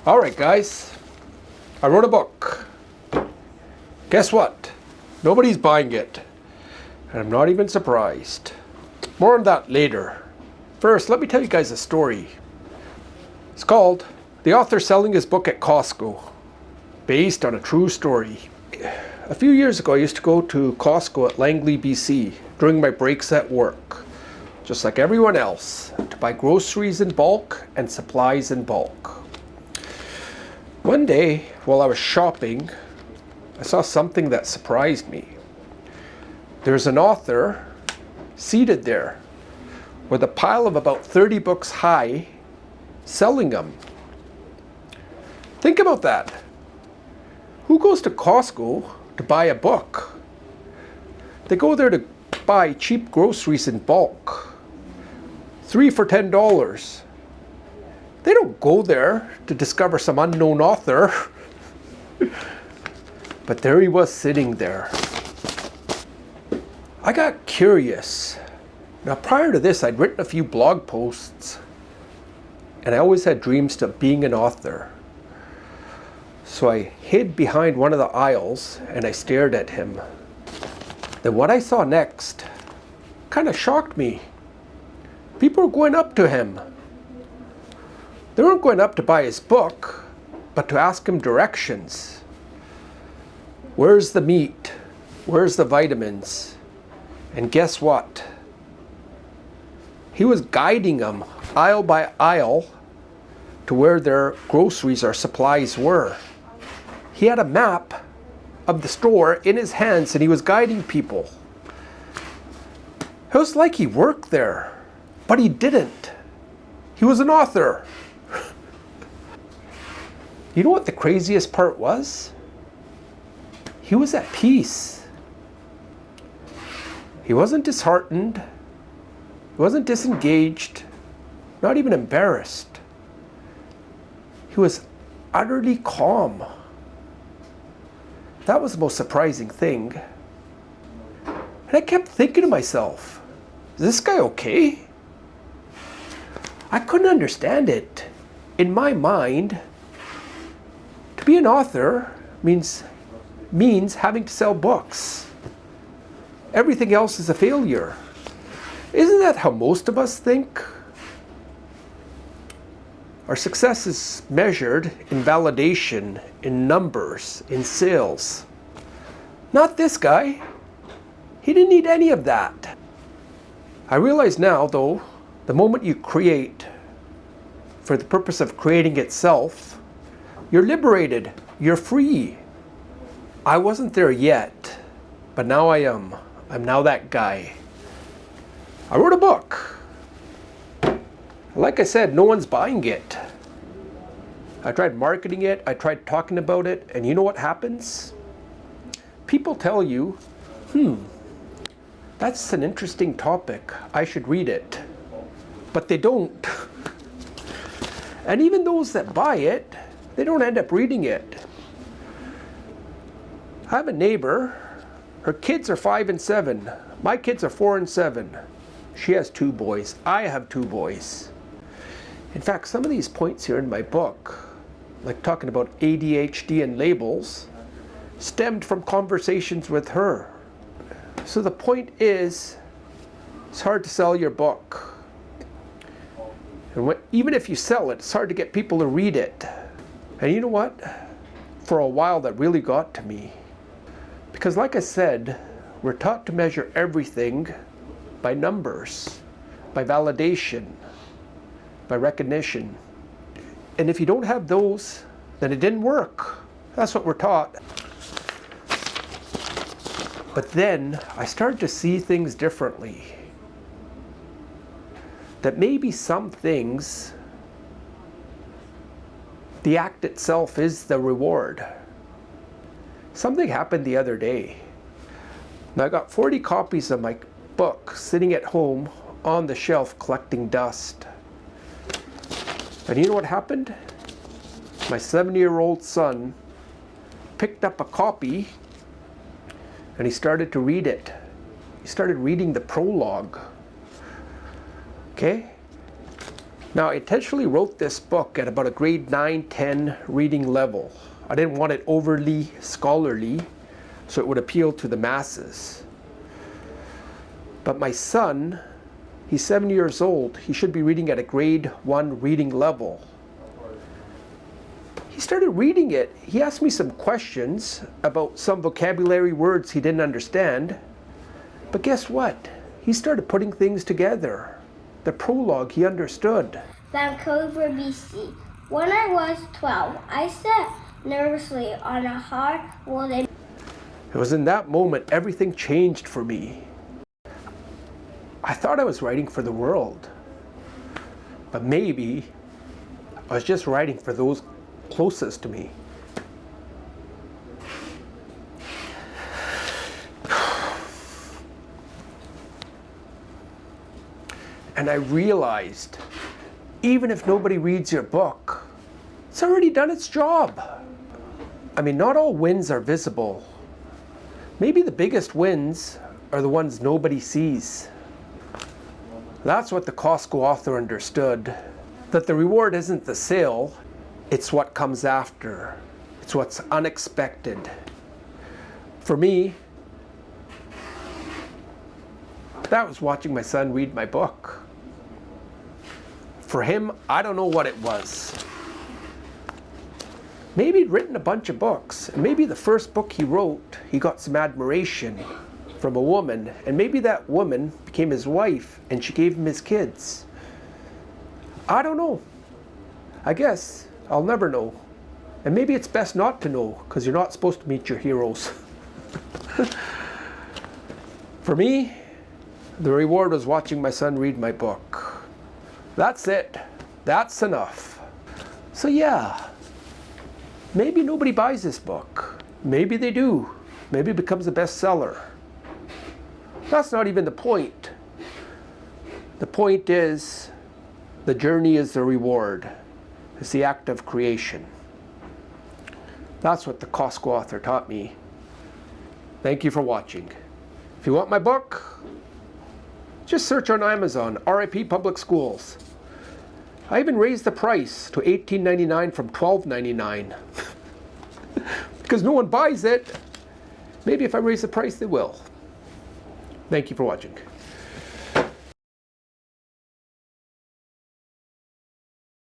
Alright guys, I wrote a book. Guess what? Nobody's buying it. And I'm not even surprised. More on that later. First, let me tell you guys a story. It's called The Author Selling His Book at Costco, based on a true story. A few years ago, I used to go to Costco at Langley, BC during my breaks at work, just like everyone else, to buy groceries in bulk and supplies in bulk. One day, while I was shopping, I saw something that surprised me. There's an author seated there with a pile of about 30 books high, selling them. Think about that. Who goes to Costco to buy a book? They go there to buy cheap groceries in bulk. 3 for $10. They don't go there to discover some unknown author. But there he was sitting there. I got curious. Now prior to this, I'd written a few blog posts, and I always had dreams of being an author. So I hid behind one of the aisles and I stared at him. Then what I saw next kind of shocked me. People were going up to him. They weren't going up to buy his book, but to ask him directions. Where's the meat? Where's the vitamins? And guess what? He was guiding them aisle by aisle to where their groceries or supplies were. He had a map of the store in his hands and he was guiding people. It was like he worked there, but he didn't. He was an author. You know what the craziest part was? He was at peace. He wasn't disheartened. He wasn't disengaged. Not even embarrassed. He was utterly calm. That was the most surprising thing. And I kept thinking to myself, is this guy okay? I couldn't understand it. In my mind, to be an author means having to sell books. Everything else is a failure. Isn't that how most of us think? Our success is measured in validation, in numbers, in sales. Not this guy. He didn't need any of that. I realize now, though, the moment you create for the purpose of creating itself, you're liberated, you're free. I wasn't there yet, but now I am. I'm now that guy. I wrote a book. Like I said, no one's buying it. I tried marketing it, I tried talking about it, and you know what happens? People tell you, that's an interesting topic, I should read it. But they don't. And even those that buy it, they don't end up reading it. I have a neighbor, her kids are 5 and 7. My kids are 4 and 7. She has 2 boys, I have 2 boys. In fact, some of these points here in my book, like talking about ADHD and labels, stemmed from conversations with her. So the point is, it's hard to sell your book. And even if you sell it, it's hard to get people to read it. And you know what? For a while that really got to me. Because like I said, we're taught to measure everything by numbers, by validation, by recognition. And if you don't have those, then it didn't work. That's what we're taught. But then I started to see things differently. That maybe some things, the act itself is the reward. Something happened the other day. Now I got 40 copies of my book sitting at home on the shelf collecting dust. And you know what happened? My 7-year-old son picked up a copy and he started to read it. He started reading the prologue. Okay? Now, I intentionally wrote this book at about a grade 9-10 reading level. I didn't want it overly scholarly, so it would appeal to the masses. But my son, he's 7 years old. He should be reading at a grade 1 reading level. He started reading it. He asked me some questions about some vocabulary words he didn't understand. But guess what? He started putting things together. The prologue he understood. Vancouver, BC. When I was 12, I sat nervously on a hard wooden. It was in that moment everything changed for me. I thought I was writing for the world. But maybe I was just writing for those closest to me. And I realized, even if nobody reads your book, it's already done its job. I mean, not all wins are visible. Maybe the biggest wins are the ones nobody sees. That's what the Costco author understood, that the reward isn't the sale, it's what comes after. It's what's unexpected. For me, that was watching my son read my book. For him, I don't know what it was. Maybe he'd written a bunch of books, and maybe the first book he wrote, he got some admiration from a woman, and maybe that woman became his wife, and she gave him his kids. I don't know. I guess I'll never know. And maybe it's best not to know, because you're not supposed to meet your heroes. For me, the reward was watching my son read my book. That's it. That's enough. So yeah, maybe nobody buys this book. Maybe they do. Maybe it becomes a bestseller. That's not even the point. The point is, the journey is the reward. It's the act of creation. That's what the Costco author taught me. Thank you for watching. If you want my book, just search on Amazon, RIP Public Schools. I even raised the price to $18.99 from $12.99. Because no one buys it. Maybe if I raise the price, they will. Thank you for watching.